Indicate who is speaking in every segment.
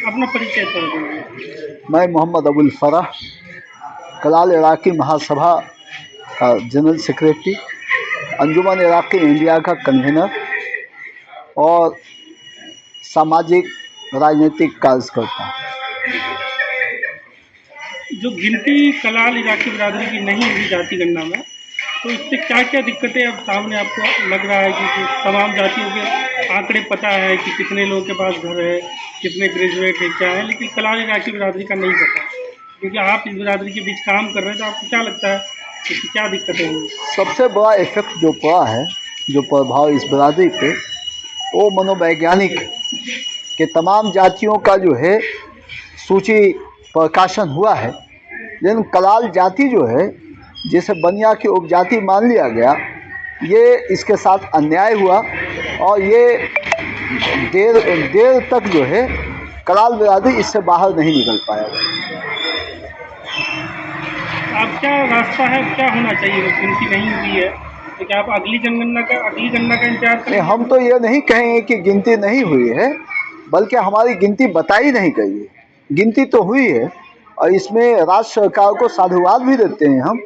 Speaker 1: अपना परिचय कर दीजिए।
Speaker 2: मैं मोहम्मद अबुल फराह, कलाल इराकी महासभा का जनरल सेक्रेटरी, अंजुमन इराकी इंडिया का कन्वीनर और सामाजिक राजनीतिक कार्यकर्ता।
Speaker 1: जो गिनती कलाल इराकी बिरादरी की नहीं हुई जाति गणना में, तो इससे क्या क्या दिक्कतें अब सामने आपको लग रहा है कि तमाम जातियों के आंकड़े पता है कि कितने लोगों के पास घर है, कितने ग्रेजुएट है, क्या है, लेकिन कलाल इराकी बिरादरी का नहीं पता, क्योंकि आप इस बिरादरी के बीच काम कर रहे हैं, तो आपको क्या लगता है कि क्या दिक्कतें होंगी?
Speaker 2: सबसे बड़ा इफेक्ट जो पड़ा है, जो प्रभाव इस बिरादरी पे, वो मनोवैज्ञानिक के तमाम जातियों का जो है सूची प्रकाशन हुआ है। लेकिन कलाल जाति जो है, जिसे बनिया की उपजाति मान लिया गया, ये इसके साथ अन्याय हुआ और ये देर तक जो है कलाल बिरादरी इससे बाहर नहीं निकल पाया।
Speaker 1: आप क्या रास्ता है, क्या होना चाहिए? गिनती नहीं हुई है तो क्या आप अगली गणना का इंतजार करें?
Speaker 2: हम तो ये नहीं कहेंगे कि गिनती नहीं हुई है, बल्कि हमारी गिनती बताई नहीं गई है। गिनती तो हुई है और इसमें राज्य सरकार को साधुवाद भी देते हैं हम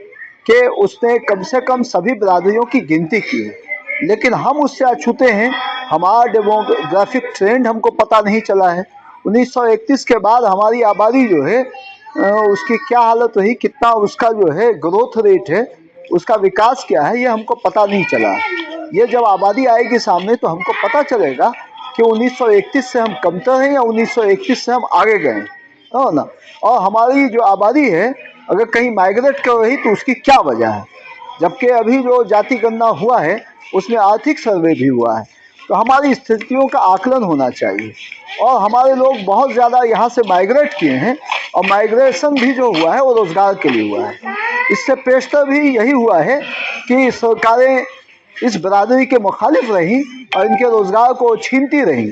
Speaker 2: कि उसने कम से कम सभी बिरादरियों की गिनती की है, लेकिन हम उससे अछूते हैं। हमारा डेमोग्राफिक ट्रेंड हमको पता नहीं चला है। 1931 के बाद हमारी आबादी जो है उसकी क्या हालत रही, कितना उसका जो है ग्रोथ रेट है, उसका विकास क्या है, ये हमको पता नहीं चला। ये जब आबादी आएगी सामने तो हमको पता चलेगा कि 1931 से हम कमतर हैं या 1931 से हम आगे गए, है ना। और हमारी जो आबादी है अगर कहीं माइग्रेट कर रही तो उसकी क्या वजह है, जबकि अभी जो जाति गणना हुआ है उसमें आर्थिक सर्वे भी हुआ है। तो हमारी स्थितियों का आकलन होना चाहिए। और हमारे लोग बहुत ज़्यादा यहाँ से माइग्रेट किए हैं और माइग्रेशन भी जो हुआ है वो रोज़गार के लिए हुआ है। इससे पेशतर भी यही हुआ है कि सरकारें इस बिरादरी के मुखालिफ रहीं और इनके रोज़गार को छीनती रहीं।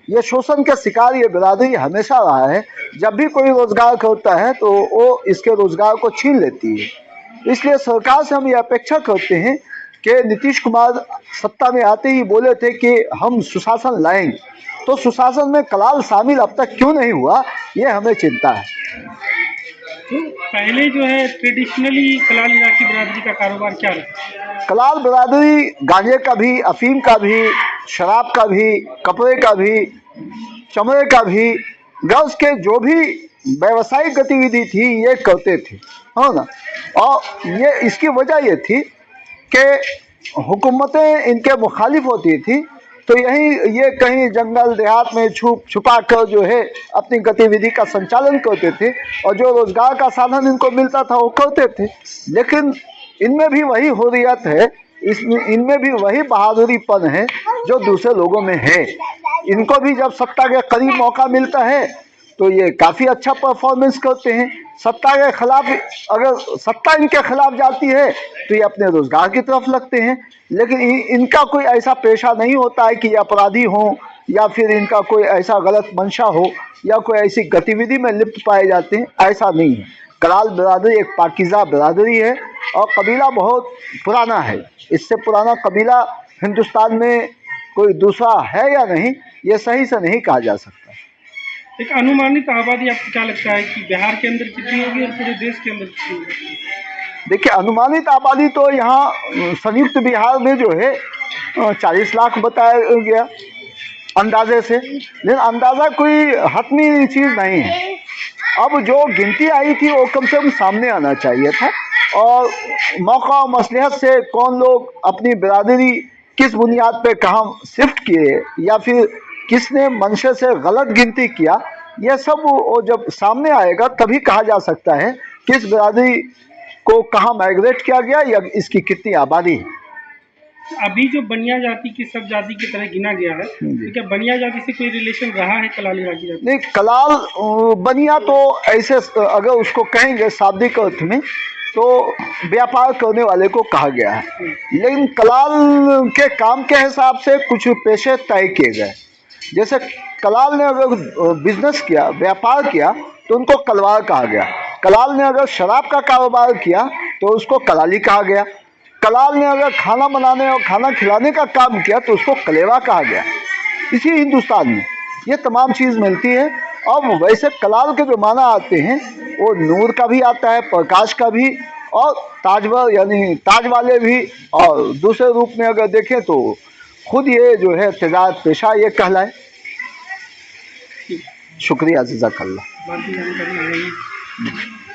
Speaker 2: ये शोषण के शिकार ये बिरादरी हमेशा रहा है। जब भी कोई रोज़गार करता है तो वो इसके रोज़गार को छीन लेती है। इसलिए सरकार से हम ये अपेक्षा करते हैं कि नीतीश कुमार सत्ता में आते ही बोले थे कि हम सुशासन लाएंगे, तो सुशासन में कलाल शामिल अब तक क्यों नहीं हुआ, ये हमें चिंता है।
Speaker 1: तो पहले जो है ट्रेडिशनली कलाल इराकी बिरादरी का कारोबार क्या रहा?
Speaker 2: कलाल बिरादरी गांजे का भी, अफीम का भी, शराब का भी, कपड़े का भी, चमड़े का भी, गर्ल्स के जो भी व्यावसायिक गतिविधि थी ये करते थे, है ना। और ये इसकी वजह ये थी कि हुकूमतें इनके मुखालिफ होती थी, तो यही ये कहीं जंगल देहात में छुपा कर जो है अपनी गतिविधि का संचालन करते थे और जो रोजगार का साधन इनको मिलता था वो करते थे। लेकिन इनमें भी वही हुर्रियत है, इनमें भी वही बहादुरीपन है जो दूसरे लोगों में है। इनको भी जब सत्ता के करीब मौका मिलता है तो ये काफ़ी अच्छा परफॉर्मेंस करते हैं। सत्ता के खिलाफ, अगर सत्ता इनके खिलाफ जाती है तो ये अपने रोजगार की तरफ लगते हैं। लेकिन इनका कोई ऐसा पेशा नहीं होता है कि ये अपराधी हों या फिर इनका कोई ऐसा गलत मंशा हो या कोई ऐसी गतिविधि में लिप्त पाए जाते हैं, ऐसा नहीं है। कलाल बिरादरी एक पाकीज़ा बिरादरी है और कबीला बहुत पुराना है। इससे पुराना कबीला हिंदुस्तान में कोई दूसरा है या नहीं, ये सही से नहीं कहा जा सकता।
Speaker 1: एक अनुमानित आबादी आपको क्या लगता है कि बिहार के अंदर कितनी होगी और पूरे देश के अंदर कितनी होगी?
Speaker 2: देखिए, अनुमानित आबादी तो यहाँ संयुक्त बिहार में जो है 40 लाख बताया गया अंदाजे से, लेकिन अंदाज़ा कोई हतमी चीज़ नहीं है। अब जो गिनती आई थी वो कम से कम सामने आना चाहिए था और मौका और मसलहत से कौन लोग अपनी बिरादरी किस बुनियाद पे कहाँ शिफ्ट किए या फिर किसने मंशे से गलत गिनती किया, यह सब वो जब सामने आएगा तभी कहा जा सकता है कि इस बिरादरी को कहाँ माइग्रेट किया गया या इसकी कितनी आबादी है।
Speaker 1: अभी जो बनिया जाति की सब जाति की तरह गिना गया है, तो क्या बनिया जाति से कोई रिलेशन रहा है कलाल इराकी जाति?
Speaker 2: नहीं, कलाल बनिया तो ऐसे अगर उसको कहेंगे शाब्दिक अर्थ में तो व्यापार करने वाले को कहा गया है, लेकिन कलाल के काम के हिसाब से कुछ पेशे तय किए गए। जैसे कलाल ने अगर बिजनेस किया, व्यापार किया, तो उनको कलवार कहा गया। कलाल ने अगर शराब का कारोबार किया तो उसको कलाली कहा गया। कलाल ने अगर खाना बनाने और खाना खिलाने का काम किया तो उसको कलेवा कहा गया। इसी हिंदुस्तान में ये तमाम चीज़ मिलती है। अब वैसे कलाल के जो माना आते हैं वो नूर का भी आता है, प्रकाश का भी, और ताजवर यानी ताज वाले भी, और दूसरे रूप में अगर देखें तो खुद ये जो है तजारत पेशा ये कहलाए। शुक्रिया, जज़ाकल्लाह।
Speaker 1: बाकी जानकारी नहीं।